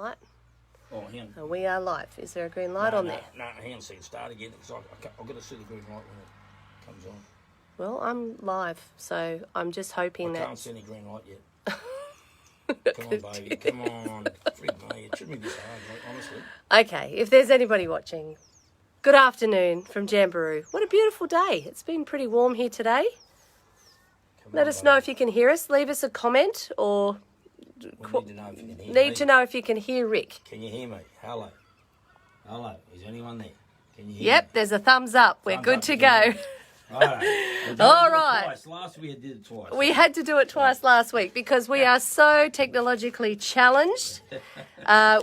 Light. Oh, hang on. And we are live. Is there a green light on there? No, hang on, see it start again. I've got to see the green light when it comes on. Well, I'm live, so I'm just hoping that... I can't see any green light yet. Come on, baby. Come on. Frig me. It shouldn't be this hard, like, honestly. Okay, if there's anybody watching, good afternoon from Jamboree. What a beautiful day. It's been pretty warm here today. Let us know if you can hear us. Leave us a comment or... We need to know if you can hear me. Need to know if you can hear Rick. Can you hear me? Hello. Hello. Is anyone there? Can you hear me? Yep, there's a thumbs up. We're good to go. Right. All right. Last we did it twice. We had to do it twice last week because we are so technologically challenged.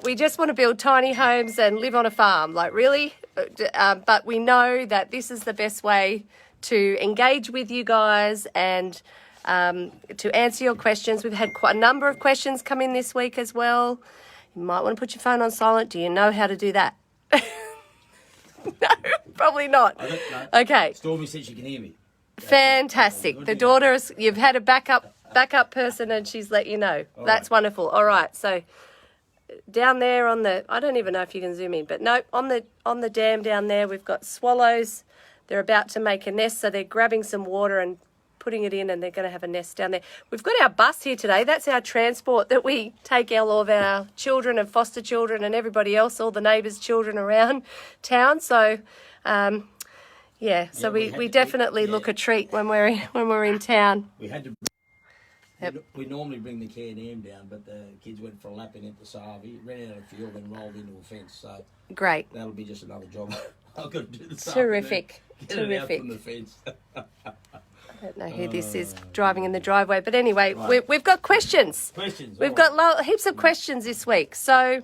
We just want to build tiny homes and live on a farm, like really. But we know that this is the best way to engage with you guys and to answer your questions. We've had quite a number of questions come in this week as well. You might want to put your phone on silent. Do you know how to do that? No, probably not. I don't know. Okay. Stormy said she can hear me. Fantastic. The daughter is, you've had a backup person and she's let you know. That's wonderful. All right. So down there on the, I don't even know if you can zoom in, but no, on the dam down there, we've got swallows. They're about to make a nest. So they're grabbing some water and putting it in and they're going to have a nest down there. We've got our bus here today. That's our transport that we take all of our children and foster children and everybody else, all the neighbours' children around town. So, we definitely look a treat when we're in town. We had to. We normally bring the Can-Am down, but the kids went for a lap in at the Savi, ran out of fuel and rolled into a fence. So great. That'll be just another job I've got to do this Terrific. afternoon. Get it out from the fence. I don't know who this is driving in the driveway, but anyway, we've got questions. We've got heaps of questions this week. So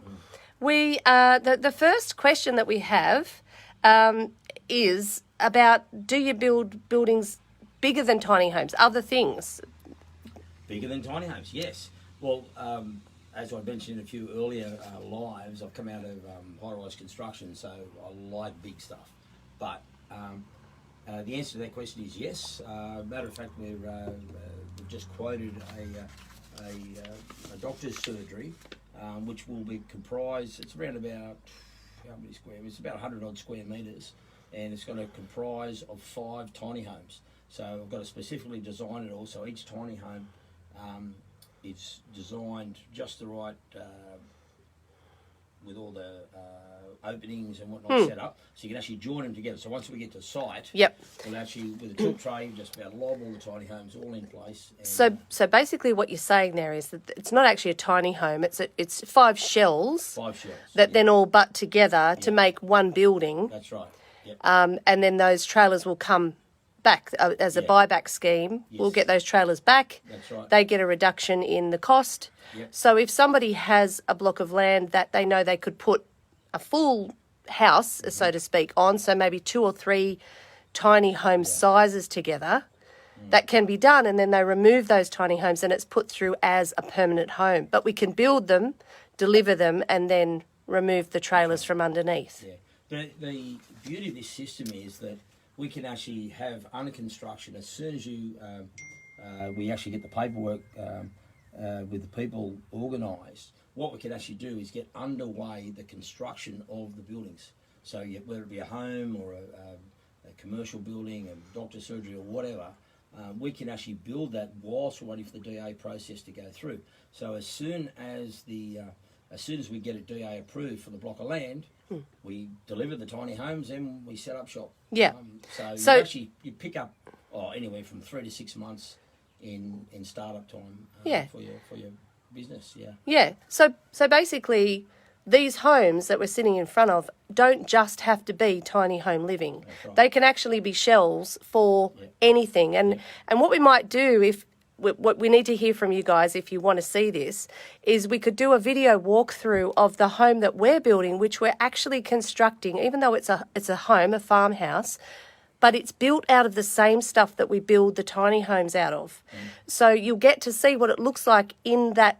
we the first question that we have is about, do you build buildings bigger than tiny homes, other things? Bigger than tiny homes, yes. Well, as I mentioned in a few earlier lives, I've come out of high-rise construction, so I like big stuff. But the answer to that question is yes. Matter of fact, we've just quoted a doctor's surgery, which will be comprised, it's around about, how many square meters? It's about 100 odd square metres, and it's going to comprise of 5 tiny homes. So I've got to specifically design it all, so each tiny home it's designed just the right, with all the openings and whatnot set up, so you can actually join them together. So once we get to site, we'll actually, with a tilt tray, just about lob all the tiny homes all in place. And, so basically what you're saying there is that it's not actually a tiny home, it's 5 shells. 5 shells. That then all butt together to make one building. That's right. Yep. And then those trailers will come back as a buyback scheme. We'll get those trailers back. That's right. They get a reduction in the cost. Yep. So if somebody has a block of land that they know they could put a full house, so to speak, on, so maybe 2 or 3 tiny home sizes together, that can be done, and then they remove those tiny homes and it's put through as a permanent home. But we can build them, deliver them, and then remove the trailers from underneath. Yeah. The beauty of this system is that we can actually have under construction as soon as we actually get the paperwork with the people organised. What we can actually do is get underway the construction of the buildings. So whether it be a home or a commercial building, a doctor's surgery or whatever, we can actually build that whilst we're waiting for the DA process to go through. So as soon as we get it DA approved for the block of land, we deliver the tiny homes and we set up shop. Yeah. So you pick up anywhere from 3 to 6 months in startup time for your business. Yeah. So basically, these homes that we're sitting in front of don't just have to be tiny home living. Right. They can actually be shells for anything. And what we might do, if what we need to hear from you guys, if you want to see this, is we could do a video walkthrough of the home that we're building, which we're actually constructing, even though it's a home, a farmhouse, but it's built out of the same stuff that we build the tiny homes out of. So you'll get to see what it looks like in that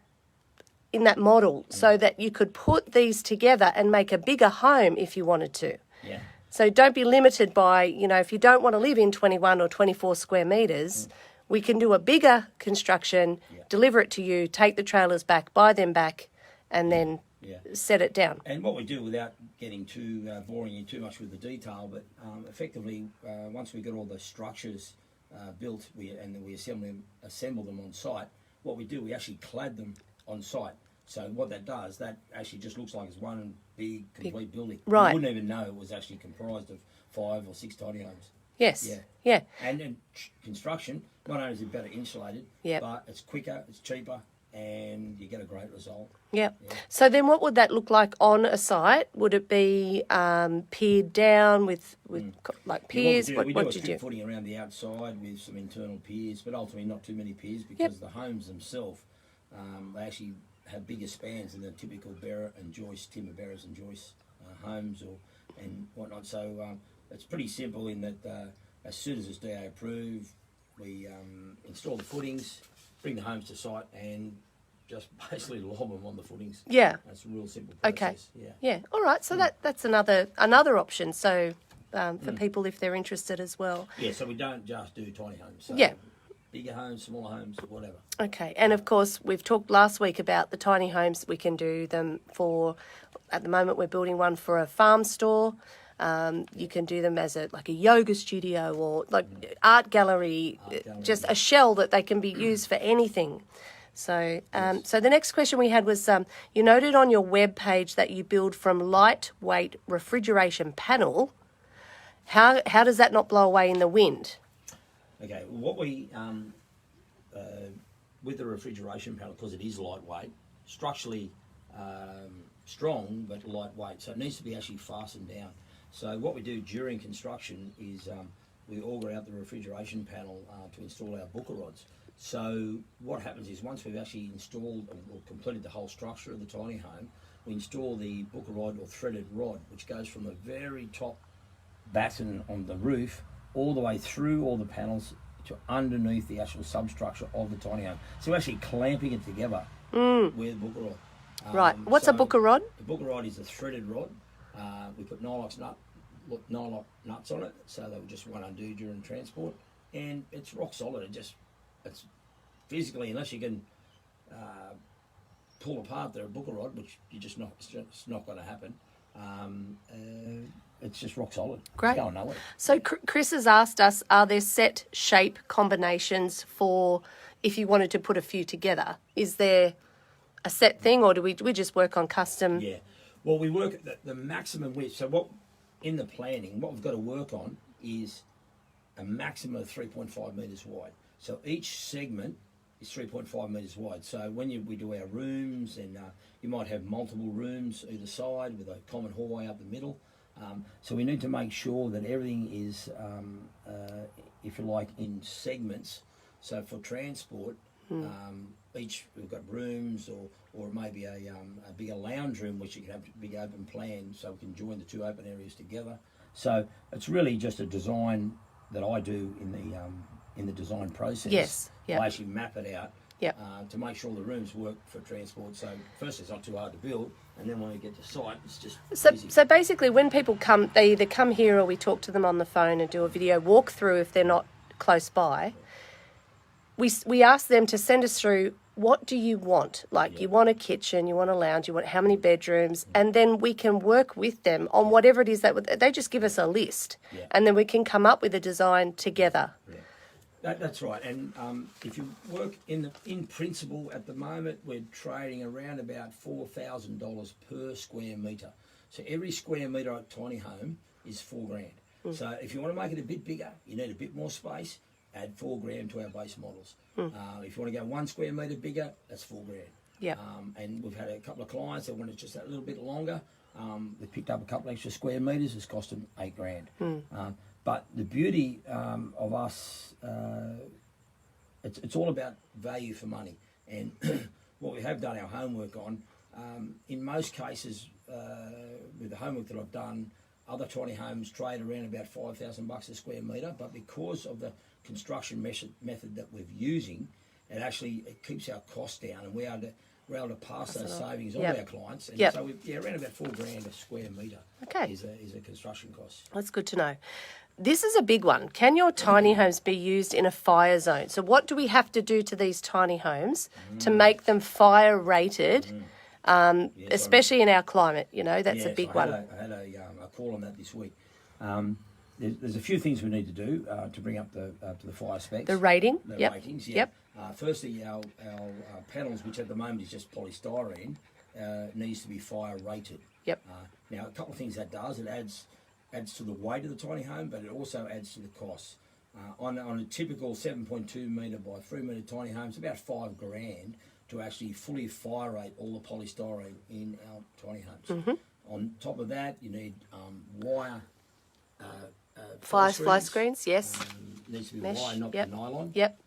model, so that you could put these together and make a bigger home if you wanted to. Yeah. So don't be limited by, if you don't want to live in 21 or 24 square metres, we can do a bigger construction, deliver it to you, take the trailers back, buy them back, and then set it down. And what we do, without getting too boring you too much with the detail, but effectively, once we get all the structures built, and then we assemble them on site, what we do, we actually clad them on site. So what that does, that actually just looks like it's one big, complete building. Right. You wouldn't even know it was actually comprised of 5 or 6 tiny homes. Yes. Yeah. Yeah. And then construction, not only is it better insulated, but it's quicker, it's cheaper, and you get a great result. Yep. Yeah. So then what would that look like on a site? Would it be piered down with like piers? We do a do you do? footing around the outside with some internal piers, but ultimately not too many piers because the homes themselves, they actually have bigger spans than the typical timber bearers and joist homes and whatnot. So it's pretty simple in that as soon as it's DA approved, we install the footings, bring the homes to site, and just basically lob them on the footings. Yeah. That's a real simple process. Okay. Yeah. All right. So that's another option. So for people if they're interested as well. Yeah. So we don't just do tiny homes. So bigger homes, smaller homes, whatever. Okay. And of course, we've talked last week about the tiny homes. We can do them at the moment we're building one for a farm store. You can do them as a yoga studio or art gallery, just a shell that they can be used for anything. So, so the next question we had was, you noted on your web page that you build from lightweight refrigeration panel. How does that not blow away in the wind? Okay, what we with the refrigeration panel, because it is lightweight, structurally strong but lightweight, so it needs to be actually fastened down. So what we do during construction is we auger out the refrigeration panel to install our booker rods. So what happens is once we've actually installed or completed the whole structure of the tiny home, we install the booker rod or threaded rod, which goes from the very top batten on the roof all the way through all the panels to underneath the actual substructure of the tiny home. So we're actually clamping it together with the booker rod. Right. What's a booker rod? The booker rod is a threaded rod. We put nylock nuts on it, so they just won't undo during transport, and it's rock solid. It's physically, unless you can pull apart the booker rod, which it's not going to happen. It's just rock solid. Great. It's going nowhere. So Chris has asked us, are there set shape combinations for if you wanted to put a few together? Is there a set thing, or do we just work on custom? Yeah. Well, we work at the maximum width. So in the planning, what we've got to work on is a maximum of 3.5 metres wide. So each segment is 3.5 metres wide. So when we do our rooms, and you might have multiple rooms either side with a common hallway up the middle. So we need to make sure that everything is, if you like, in segments. So for transport, we've got rooms, or maybe a bigger lounge room, which you can have a big open plan, so we can join the two open areas together. So it's really just a design that I do in the design process. Yes. Yep. I actually map it out. Yep. To make sure the rooms work for transport. So first, it's not too hard to build, and then when we get to site, it's just easy. So basically, when people come, they either come here or we talk to them on the phone and do a video walkthrough if they're not close by. We ask them to send us through, what do you want? You want a kitchen, you want a lounge, you want how many bedrooms, and then we can work with them on whatever it is that they just give us a list, and then we can come up with a design together. Yeah. That's right, and if you work in principle at the moment, we're trading around about $4,000 per square metre. So every square metre at tiny home is $4,000. So if you want to make it a bit bigger, you need a bit more space. Add $4,000 to our base models. If you want to go 1 square metre bigger, that's $4,000. Yeah. And we've had a couple of clients that wanted just that little bit longer. They picked up a couple extra square metres. It's cost them $8,000. But the beauty of us, it's all about value for money. And what we have done our homework on, in most cases, with the homework that I've done, other tiny homes trade around about $5,000 a square metre. But because of the construction method that we're using, it keeps our costs down, and we're able to pass those savings on to our clients. And so around about $4,000 a square metre is a construction cost. That's good to know. This is a big one. Can your tiny homes be used in a fire zone? So what do we have to do to these tiny homes to make them fire rated especially in our climate. You know, that's a big so one. I had a call on that this week. There's a few things we need to do to bring up to the fire specs. The rating. The ratings, yeah. Firstly, our panels, which at the moment is just polystyrene, needs to be fire rated. Yep. Now, a couple of things that does, it adds to the weight of the tiny home, but it also adds to the cost. On a typical 7.2 metre by 3 metre tiny home, it's about $5,000 to actually fully fire rate all the polystyrene in our tiny homes. Mm-hmm. On top of that, you need wire Fly screens, yes. Needs to be Mesh, wire, not the nylon. Yep.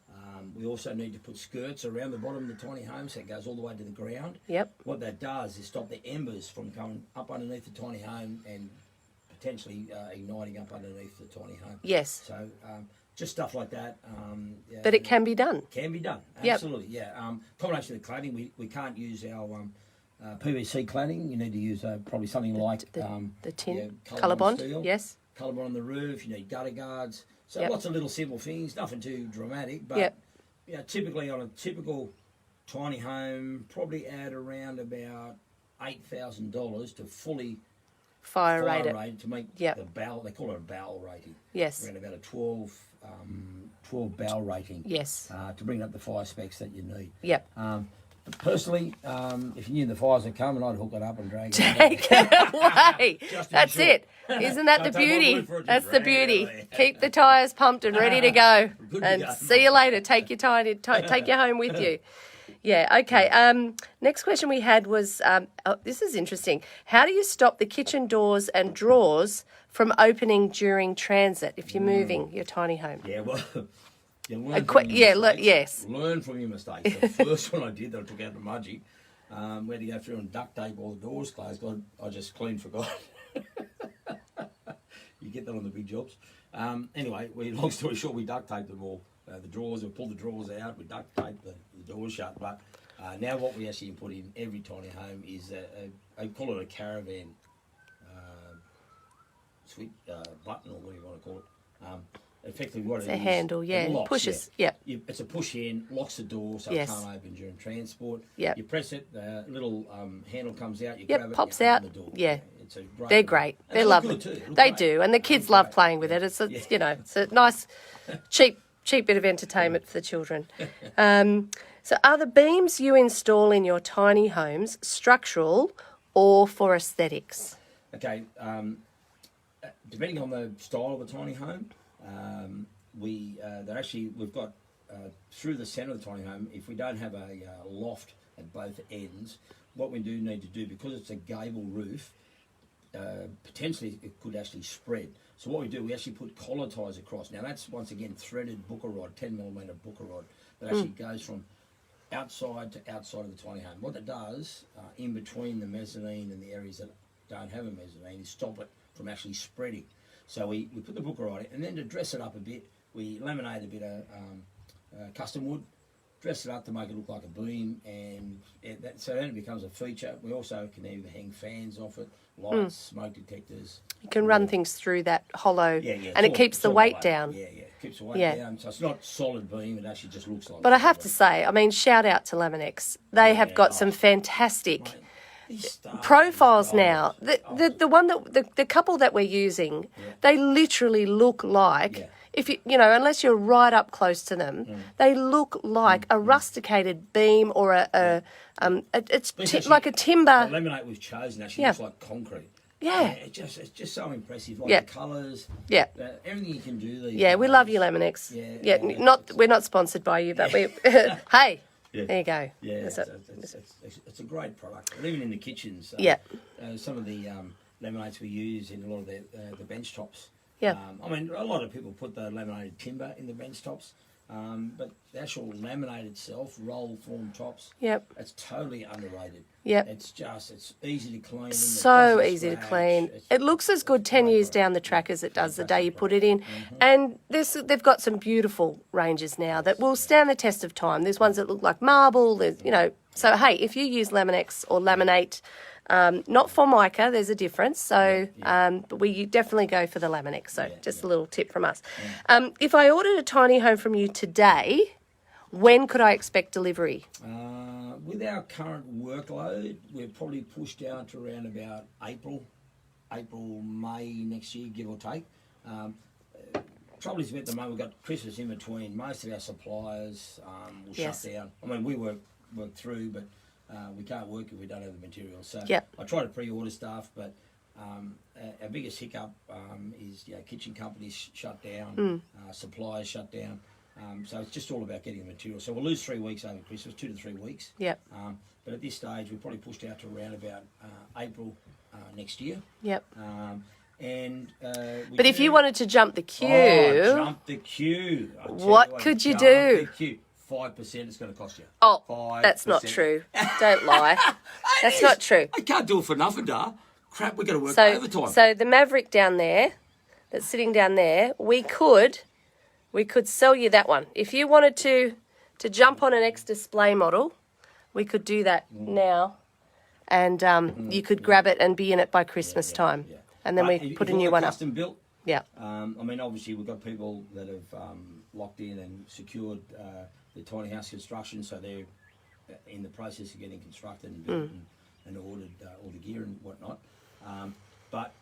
We also need to put skirts around the bottom of the tiny home so it goes all the way to the ground. Yep. What that does is stop the embers from coming up underneath the tiny home and potentially igniting up underneath the tiny home. Yes. So just stuff like that. But it can be done. Can be done, absolutely, yeah. Combination of the cladding, we can't use our PVC cladding. You need to use probably something like the tin, Colorbond steel. Yes. Colorbond on the roof, you need gutter guards. So Yep. lots of little simple things, nothing too dramatic, but typically on a typical tiny home, probably add around about $8,000 to fully fire rate to make Yep. the bowel, they call it a bowel rating. Yes. Around about a 12 bowel rating. Yes. To bring up the fire specs that you need. Yep. Personally, if you knew the fires are coming, I'd hook it up and drag it. Take it away. That's sure. it. Isn't that the Don't take my beauty? word for it, just That's the drag it beauty. away. Keep the tyres pumped and ready to go. Good to And go. see you later. Take your take your home with you. Yeah, okay. Next question we had was, this is interesting. How do you stop the kitchen doors and drawers from opening during transit if you're moving your tiny home? Yeah, well, you learn from your mistakes. Yes. Learn from your mistakes. The first one I did that I took out the mudgy, we had to go through and duct tape all the doors closed. I just clean forgot. You get that on the big jobs. Anyway, long story short, we duct taped them all. The drawers, we pulled the drawers out, we duct taped the doors shut. But now what we actually put in every tiny home is I call it a caravan switch button, or what do you want to call it? Effectively what It's it a is, handle, it locks, pushes, yep. It's a push in, locks the door so Yes. it can't open during transport. Yep. You press it, the little handle comes out, you Yep, grab it, pops you out. open the door. Yeah. It's a great They're one. great. And They're look lovely. good too. Look They great. do, and the kids Look love great. playing with it. It's a, it's a nice, cheap bit of entertainment for the children. So are the beams you install in your tiny homes structural or for aesthetics? Okay, depending on the style of the tiny home, we've got through the centre of the tiny home, if we don't have a loft at both ends, what we do need to do, because it's a gable roof, potentially it could actually spread. So what we do, we actually put collar ties across. Now that's, once again, threaded booker rod, 10mm booker rod, that actually goes from outside to outside of the tiny home. What it does, in between the mezzanine and the areas that don't have a mezzanine, is stop it from actually spreading. So we put the booker on it, and then to dress it up a bit, we laminate a bit of custom wood, dress it up to make it look like a beam, and so then it becomes a feature. We also can either hang fans off it, lights, smoke detectors. You can run things through that hollow, Yeah, and it keeps the weight down. Yeah, it keeps the weight down. So it's not solid beam, it actually just looks like. But I have to say, I mean, shout out to Laminex. They have got some fantastic profiles now. The one that the couple that we're using, they literally look like, if you unless you're right up close to them, they look like a rusticated beam or like a timber. The laminate we've chosen actually looks like concrete. Yeah. It's just so impressive. Like the colours. Yeah. Everything you can do. Yeah, we love you, Laminex. Yeah. We're not sponsored by you, but we. Hey. Yeah. There you go. Yeah, it's a great product. And even in the kitchens, some of the laminates we use in a lot of the bench tops. Yeah. I mean, a lot of people put the laminated timber in the bench tops, but the actual laminate itself, roll form tops, it's totally underrated. Yep. It's easy to clean. So easy to clean. It looks as good 10 years down the track as it does the day you put it in. And they've got some beautiful ranges now that will stand the test of time. There's ones that look like marble. So, hey, if you use Laminex or laminate, not Formica, there's a difference. So, but we definitely go for the Laminex. So just a little tip from us. If I ordered a tiny home from you today, When could I expect delivery? With our current workload, we're probably pushed down to around about April, May next year, give or take. Trouble is, at the moment, we've got Christmas in between. Most of our suppliers will shut down. I mean, we work through, but we can't work if we don't have the material. So I try to pre-order stuff, but our biggest hiccup is kitchen companies shut down, suppliers shut down. So it's just all about getting the material. So we'll lose 3 weeks over Christmas, 2 to 3 weeks. Yep. But at this stage, we're probably pushed out to around about April next year. Yep. But if you wanted to jump the queue... jump the queue. What could you do? 5% it's going to cost you. Oh, 5%. That's not true. Don't lie. That's not true. I can't do it for nothing, Dar. Crap, we've got to work overtime. So the Maverick down there, that's sitting down there, we could sell you that one. If you wanted to jump on an ex-display model, we could do that now. And you could grab it and be in it by Christmas time. Yeah. And then we put a new one up. Custom built. Yeah. I mean, obviously, we've got people that have locked in and secured the tiny house construction, so they're in the process of getting constructed and built and ordered all the gear and whatnot. But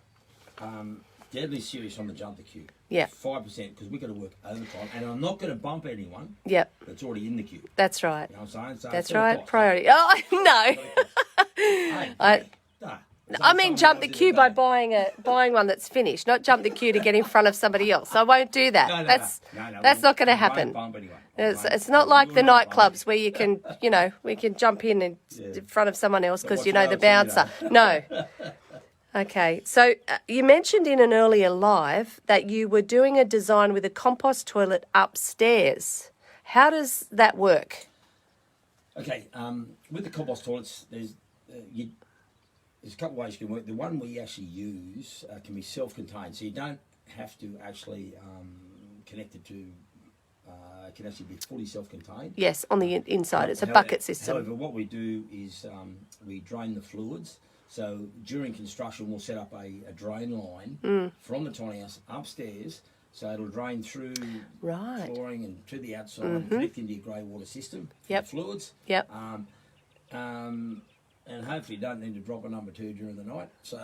deadly serious on the jump the queue. Yeah. 5%, because we've got to work overtime, and I'm not going to bump anyone. Yep. That's already in the queue. That's right. You know what I'm saying? So that's right. Priority. Oh no. I mean, jump the queue by buying one that's finished, not jump the queue to get in front of somebody else. I won't do that. No, that's not going to happen. It's not like the nightclubs where you can, we can jump in front of someone else because you know the bouncer. No. Okay, so you mentioned in an earlier live that you were doing a design with a compost toilet upstairs. How does that work? Okay, with the compost toilets, there's a couple of ways you can work. The one we actually use can be self-contained, so you don't have to actually connect it to. It can actually be fully self-contained. Yes, on the inside, it's a bucket system. However, what we do is we drain the fluids. So during construction, we'll set up a drain line from the tiny house upstairs, so it'll drain through flooring and to the outside, connect into your grey water system, fluids. Yep. And hopefully you don't need to drop a number 2 during the night. So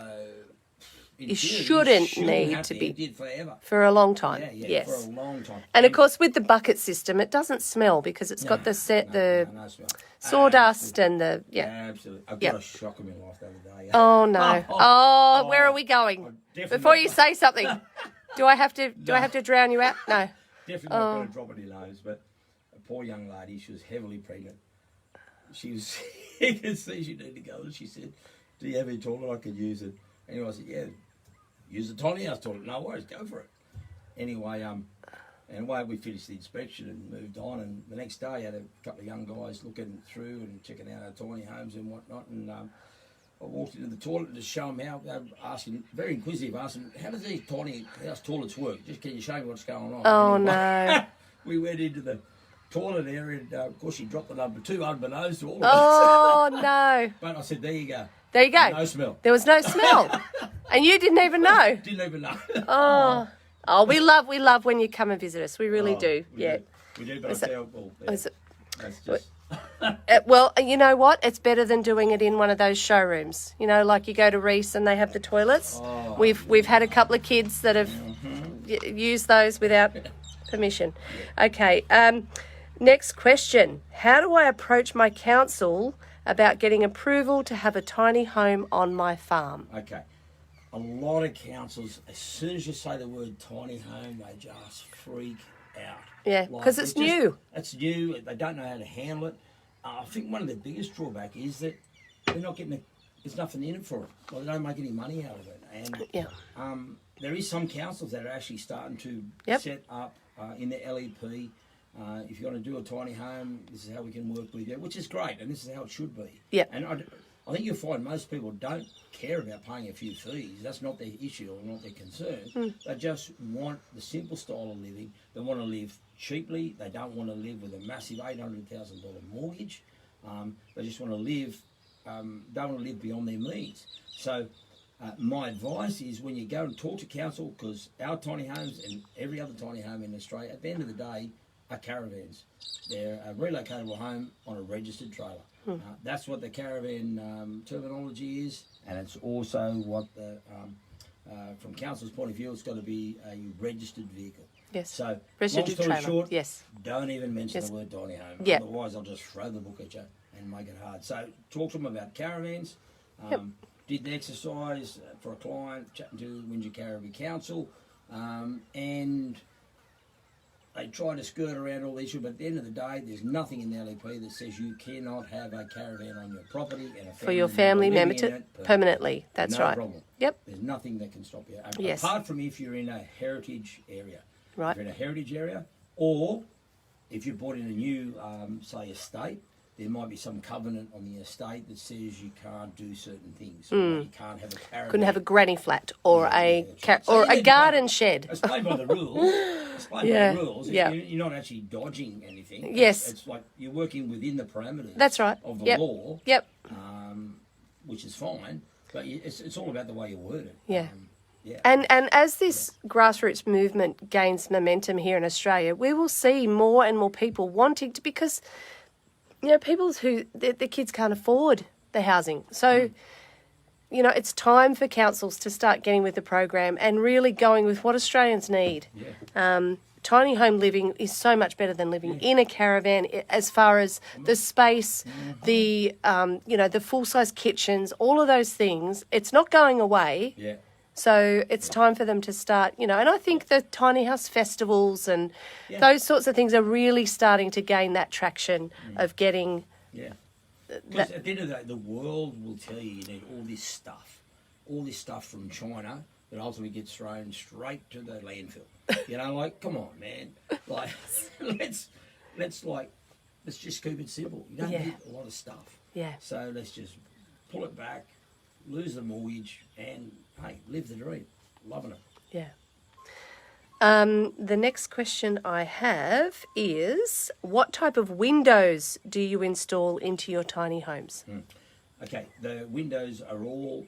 you shouldn't need to be forever. For a long time. Yes. For a long time. And of course, with the bucket system, it doesn't smell because it's got the smell. Sawdust and the absolutely. I've got a shock in my life the other day. Oh no! Where are we going? Before you say something, do I have to drown you out? No. Definitely not going to drop any loads. But a poor young lady, she was heavily pregnant. She was. You could see she needed to go, and she said, "Do you have any toilet I could use it?" Anyway, I said, "Yeah, use the tiny house toilet. No worries, go for it." Anyway, Anyway, we finished the inspection and moved on, and the next day I had a couple of young guys looking through and checking out our tiny homes and whatnot, and I walked into the toilet to show them how, they were asking, very inquisitive, asking, how does these tiny house toilets work? Just can you show me what's going on? Oh, anyway, no. We went into the toilet area, and of course she dropped the number 2 unbeknownst to all of us. Oh, no. But I said, there you go. There you go. No smell. There was no smell. And you didn't even know? Didn't even know. Oh. Oh, we love when you come and visit us. We really do. We do, but I tell that's just... well, you know what? It's better than doing it in one of those showrooms. You know, like you go to Reese and they have the toilets. Oh, we've had a couple of kids that have used those without permission. Okay. Next question. How do I approach my council about getting approval to have a tiny home on my farm? Okay. A lot of councils, as soon as you say the word tiny home, they just freak out. Yeah, because it's new. It's new. They don't know how to handle it. I think one of the biggest drawback is that they're not getting there's nothing in it for it. Well, they don't make any money out of it. And there is some councils that are actually starting to set up in the LEP. If you want to do a tiny home, this is how we can work with you, which is great, and this is how it should be. Yeah. And I think you'll find most people don't care about paying a few fees. That's not their issue or not their concern. They just want the simple style of living. They want to live cheaply. They don't want to live with a massive $800,000 mortgage. They just want to live, don't want to live beyond their means. So my advice is when you go and talk to council, because our tiny homes and every other tiny home in Australia, at the end of the day, are caravans. They're a relocatable home on a registered trailer. That's what the caravan terminology is, and it's also what the from council's point of view, it's got to be a registered vehicle. Yes. So, registered long story trailer. short, Yes. don't even mention the word tiny home. Yep. Otherwise, I'll just throw the book at you and make it hard. So, talk to them about caravans. Yep. Did an exercise for a client, chatting to Windsor Caravan Council, and they try to skirt around all the issue, but at the end of the day, there's nothing in the LEP that says you cannot have a caravan on your property and a For your family member to permanently. That's no right. problem. Yep. There's nothing that can stop you. Yes. Apart from if you're in a heritage area. Right. If you're in a heritage area, or if you're bought in a new, say, estate, there might be some covenant on the estate that says you can't do certain things. You can't have a caravan. Couldn't have a granny flat or So a garden shed. It's played by the rules. It's played by the rules. Yeah. You're not actually dodging anything. Yes. It's like you're working within the parameters. That's right. Of the Yep. law. Yep. Which is fine, but it's all about the way you word it. Yeah. Yeah. And as this grassroots movement gains momentum here in Australia, we will see more and more people wanting to, because, you know, people who their kids can't afford the housing. So, you know, it's time for councils to start getting with the program and really going with what Australians need. Yeah. Tiny home living is so much better than living in a caravan, as far as the space, the, you know, the full-size kitchens, all of those things. It's not going away. Yeah. So it's time for them to start, you know, and I think the tiny house festivals and those sorts of things are really starting to gain that traction of getting... Yeah. Because at the end of the day, the world will tell you you need all this stuff from China that ultimately gets thrown straight to the landfill. You know, like, come on, man. Like, let's just keep it simple. You don't need a lot of stuff. Yeah. So let's just pull it back, lose the mortgage, and, hey, live the dream. Loving it. Yeah. The next question I have is, what type of windows do you install into your tiny homes? Okay, the windows are all...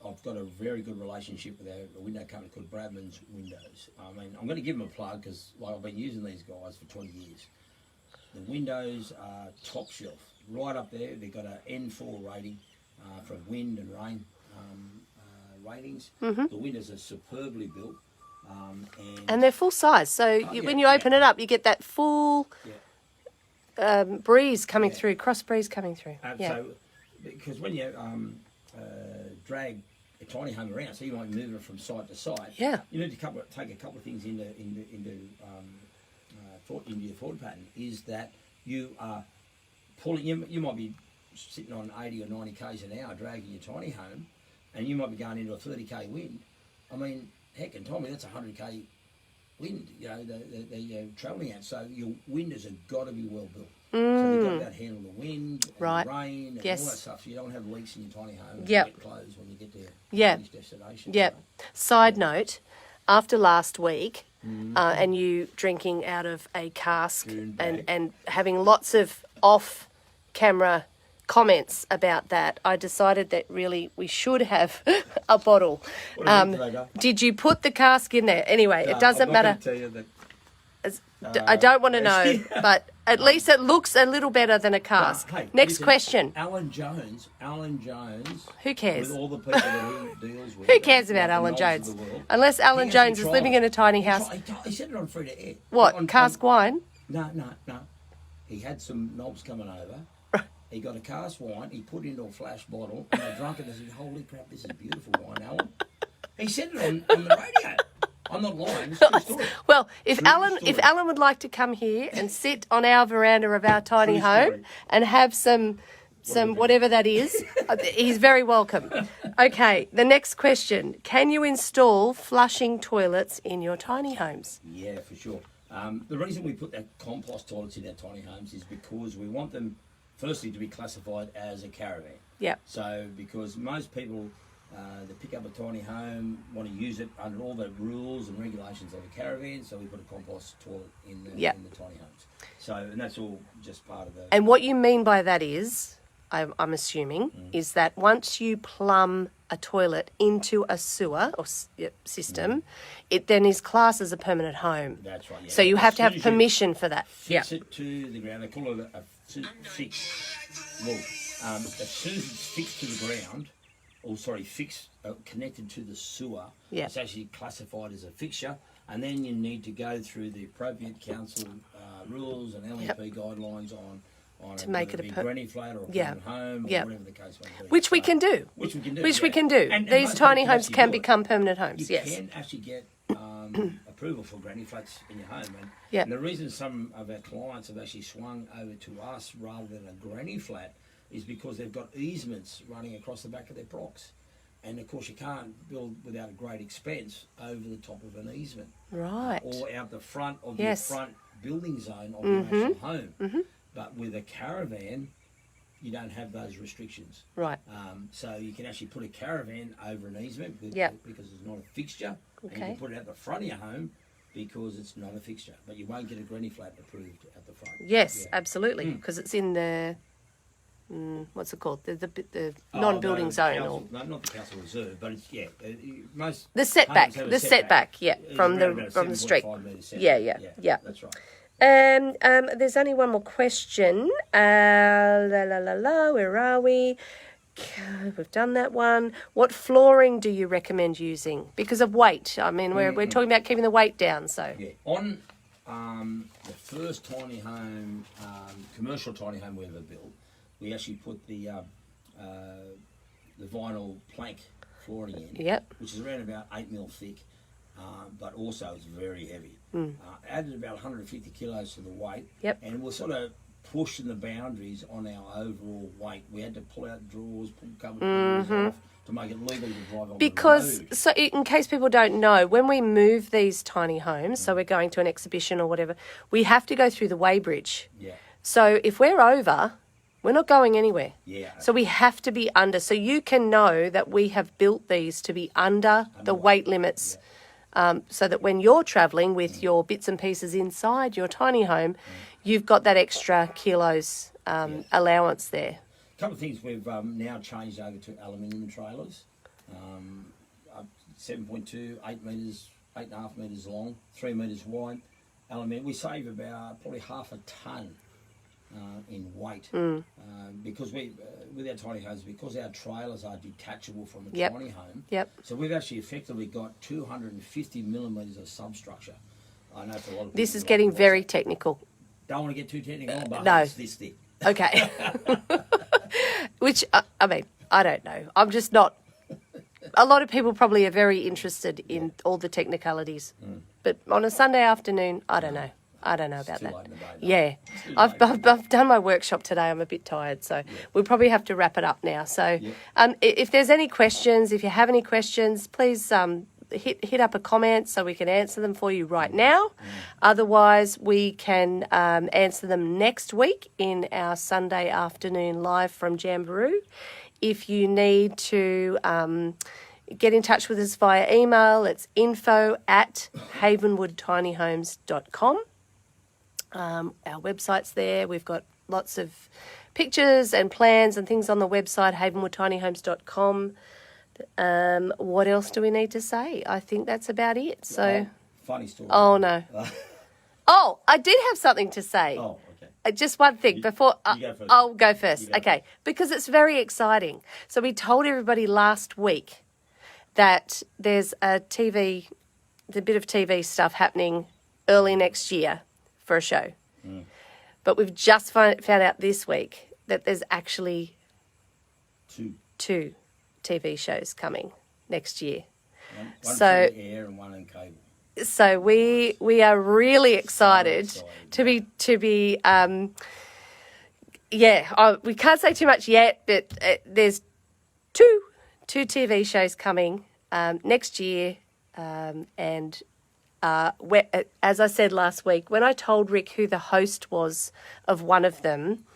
I've got a very good relationship with a window company called Bradman's Windows. I mean, I'm going to give them a plug because, like, I've been using these guys for 20 years. The windows are top shelf, right up there. They've got an N4 rating for wind and rain ratings. The windows are superbly built. And they're full size, so when you open it up, you get that full breeze coming through, cross breeze coming through. So, because when you drag a tiny home around, so you might move it from side to side. Yeah. You need to take a couple of things into your thought pattern. Is that you are pulling? You might be sitting on 80 or 90 k's an hour dragging your tiny home, and you might be going into a 30k wind. I mean, heck, and Tommy, that's 100k wind. You know, they're travelling at. So your windows have got to be well built. So they've got to be able to handle the wind, and the rain, and all that stuff. So you don't have leaks in your tiny home and wet clothes when you get to your destination. Yeah. Side note, after last week, and you drinking out of a cask and having lots of off-camera comments about that, I decided that really we should have a bottle. Did you put the cask in there? Anyway, it doesn't matter. I'm not going to tell you that. I don't want to know, but at least it looks a little better than a cask. Hey, Next question. Alan Jones. Who cares? With all the people that he deals with. Who cares about Alan Jones? Unless Alan Jones is living in a tiny house. He said it on free to air. What, cask wine? No. He had some knobs coming over. He got a cask wine. He put it into a flash bottle, and they drank it. And they said, "Holy crap, this is beautiful wine, Alan." He said it on the radio. I'm not lying. It's a true story. Well, if Alan would like to come here and sit on our veranda of our tiny home and have some whatever that is, he's very welcome. Okay, the next question. Can you install flushing toilets in your tiny homes? Yeah, for sure. The reason we put that compost toilets in our tiny homes is because we want them, firstly, to be classified as a caravan. Yeah. So, because most people that pick up a tiny home want to use it under all the rules and regulations of a caravan, so we put a compost toilet in the tiny homes. So, and that's all just part of the... And what you mean by that is, I'm assuming, is that once you plumb a toilet into a sewer or system, it then is classed as a permanent home. That's right. Yeah. So you have to have permission for that. Fix it to the ground. They call it a fix. Well, as soon as it's fixed to the ground, fixed, connected to the sewer, it's actually classified as a fixture, and then you need to go through the appropriate council rules and LNP guidelines on to make it a granny flat or a permanent home or whatever the case may be. Which we can do. Which we can do. Which we can do. And these tiny homes can become permanent homes. You can actually get approval for granny flats in your home. And the reason some of our clients have actually swung over to us rather than a granny flat is because they've got easements running across the back of their blocks. And of course you can't build without a great expense over the top of an easement. Right. Or out the front of your front building zone of your actual home. But with a caravan, you don't have those restrictions. Right. So you can actually put a caravan over an easement because it's not a fixture. And you can put it at the front of your home because it's not a fixture. But you won't get a granny flat approved at the front. Yes, absolutely. Because it's in the... what's it called? The non-building zone, council, or not the council reserve, but it's most the setback. The setback, from the street. Yeah. That's right. There's only one more question. Where are we? We've done that one. What flooring do you recommend using? Because of weight. I mean, we're talking about keeping the weight down. So on the first tiny home, commercial tiny home we ever built, we actually put the vinyl plank flooring in, which is around about 8 mil thick, but also it's very heavy. Added about 150 kilos to the weight, and we're sort of pushing the boundaries on our overall weight. We had to pull out drawers, pull cupboard doors off to make it legal to drive on the road. So in case people don't know, when we move these tiny homes, so we're going to an exhibition or whatever, we have to go through the weighbridge. So if we're over, we're not going anywhere. So we have to be under. So you can know that we have built these to be under the weight limits, so that when you're travelling with your bits and pieces inside your tiny home, you've got that extra kilos allowance there. A couple of things we've now changed over to aluminium trailers. 7.2, 8 metres, 8.5 metres long, 3 metres wide. Aluminium. We save about probably half a tonne in weight because with our tiny homes, because our trailers are detachable from a tiny home. So we've actually effectively got 250 millimetres of substructure. I know for a lot of people. This is getting very technical. Don't want to get too technical, but no. it's this thick. Okay. Which, I mean, I don't know. I'm just not... A lot of people probably are very interested in all the technicalities. But on a Sunday afternoon, I don't know. I don't know about that. Yeah. I've done my workshop today. I'm a bit tired, so we'll probably have to wrap it up now. So if there's any questions, if you have any questions, please hit up a comment so we can answer them for you right now. Otherwise, we can answer them next week in our Sunday afternoon live from Jamboree. If you need to get in touch with us via email, it's info@havenwoodtinyhomes.com. Our website's there. We've got lots of pictures and plans and things on the website, havenwoodtinyhomes.com. What else do we need to say? I think that's about it. So, funny story. Oh, no. Oh, I did have something to say. Oh, okay. Just one thing before I'll go first. Okay. Because it's very exciting. So we told everybody last week that there's a bit of TV stuff happening early next year for a show. But we've just found out this week that there's actually two TV shows coming next year. One for air and one in cable. So we are really excited to be we can't say too much yet, but there's two TV shows coming next year, and as I said last week, when I told Rick who the host was of one of them,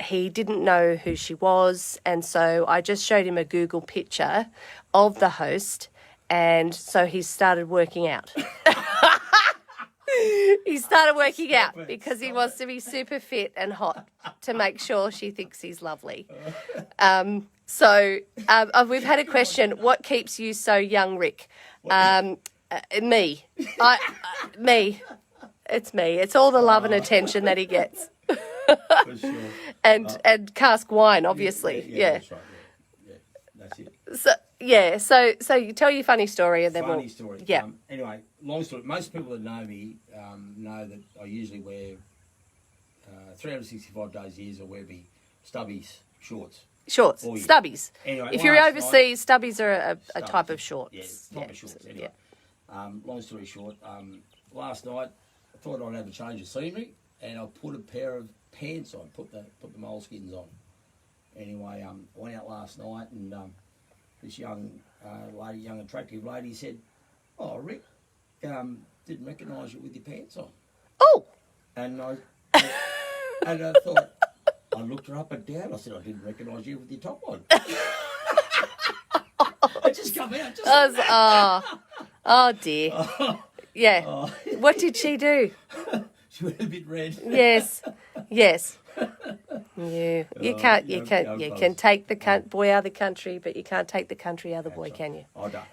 he didn't know who she was, and so I just showed him a Google picture of the host, and so he started working out. He started working out because he wants to be super fit and hot to make sure she thinks he's lovely. So we've had a question. What keeps you so young, Rick? Me. Me. It's me. It's all the love and attention that he gets. For sure. And cask wine, obviously. Yeah. That's right. Yeah, that's it. So you tell your funny story and then Funny story. Yeah. Anyway, long story. Most people that know me know that I usually wear 365 days a year. I wear me stubbies, shorts. Shorts, Oh, yeah. stubbies. Anyway, if you're overseas, stubbies are a Stubbies, type of shorts. Yeah, type of shorts. Anyway, long story short, last night I thought I'd have a change of scenery, and I put a pair of pants on, put the moleskins on. Anyway, I went out last night, and this young attractive lady said, "Oh, Rick, didn't recognise you with your pants on." Oh. And I thought. I looked her up and down. I said, "I didn't recognise you with your top on." I just come out. Oh dear. Yeah. What did she do? She went a bit red. Yes. Yeah. You can take the boy out of the country, but you can't take the country out of the boy, can you? I don't.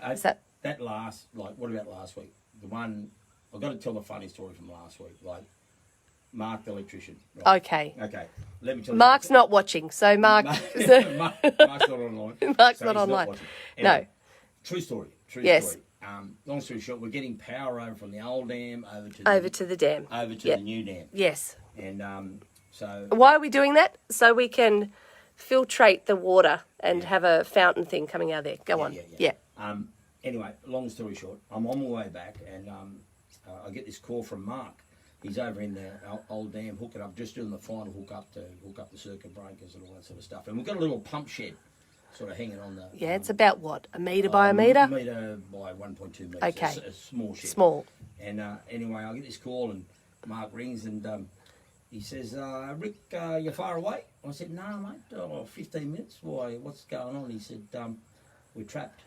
That last, what about last week? The one, I've got to tell the funny story from last week. Mark the electrician. Right. Okay. Let me tell you. Mark's not watching, so Mark. Mark's not online. Mark's not online. Anyway, No. True story. Yes. Story. Long story short, we're getting power over from the old dam over to the dam. Over to the new dam. Yes. And so. Why are we doing that? So we can filtrate the water and have a fountain thing coming out of there. Go on. Yeah. Anyway, long story short, I'm on my way back, and I get this call from Mark. He's over in the old dam, hooking up, just doing the final hook up the circuit breakers and all that sort of stuff. And we've got a little pump shed sort of hanging on the... Yeah, it's about what, a metre by a metre? A metre by 1.2 metres. Okay. A small shed. Small. And anyway, I get this call, and Mark rings, and he says, "Rick, you're far away?" I said, "No, mate, 15 minutes. Why, what's going on?" He said, "We're trapped."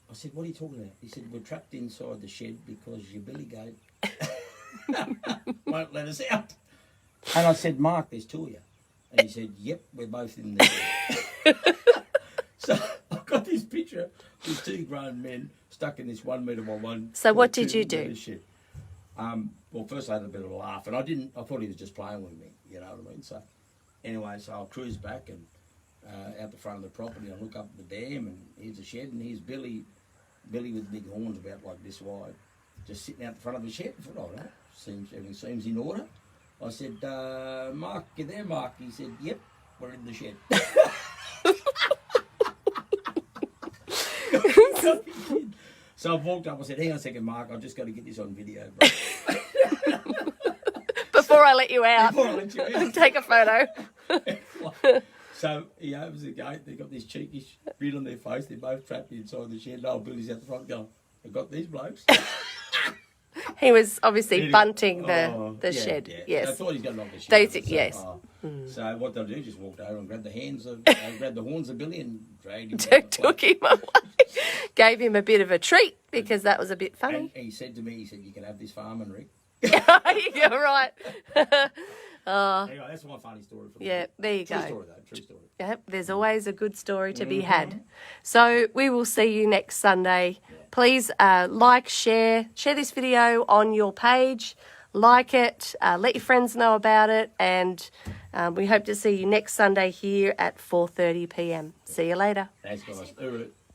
I said, "What are you talking about?" He said, "We're trapped inside the shed because your billy goat won't let us out." And I said, "Mark, there's two of you." And he said, "Yep, we're both in there." So I've got this picture with two grown men stuck in this 1 metre by 1. So what did you do? Shed. Well, first I had a bit of a laugh, and I thought he was just playing with me, you know what I mean? So anyway, so I'll cruise back and out the front of the property. I look up at the dam, and here's the shed, and here's Billy with big horns about like this wide, just sitting out the front of the shed. I thought, "Oh, no, everything seems in order." I said, "Mark, you there, Mark?" He said, "Yep, we're in the shed." So I walked up, I said, "Hang on a second, Mark, I've just got to get this on video, bro." Before I let you out. Before I let you out. Take a photo. So he opens the gate, they've got this cheeky grin on their face, they're both trapped inside the shed. No, Billy's out the front going, "I've got these blokes." He was obviously bunting the shed. Yeah. Yes. I thought he's going to knock the shed. Yes. So what they'll do, just walked over and grabbed the horns of Billy and dragged him. Took him away. Gave him a bit of a treat because that was a bit funny. And he said to me, "You can have this farm, and Rick." You're right. Anyway, that's my funny story. There you go. True story, though. True story. Yep, there's always a good story to be had. So we will see you next Sunday. Yeah. Please like, share this video on your page. Like it, let your friends know about it, and we hope to see you next Sunday here at 4:30 p.m. See you later. Thanks, guys.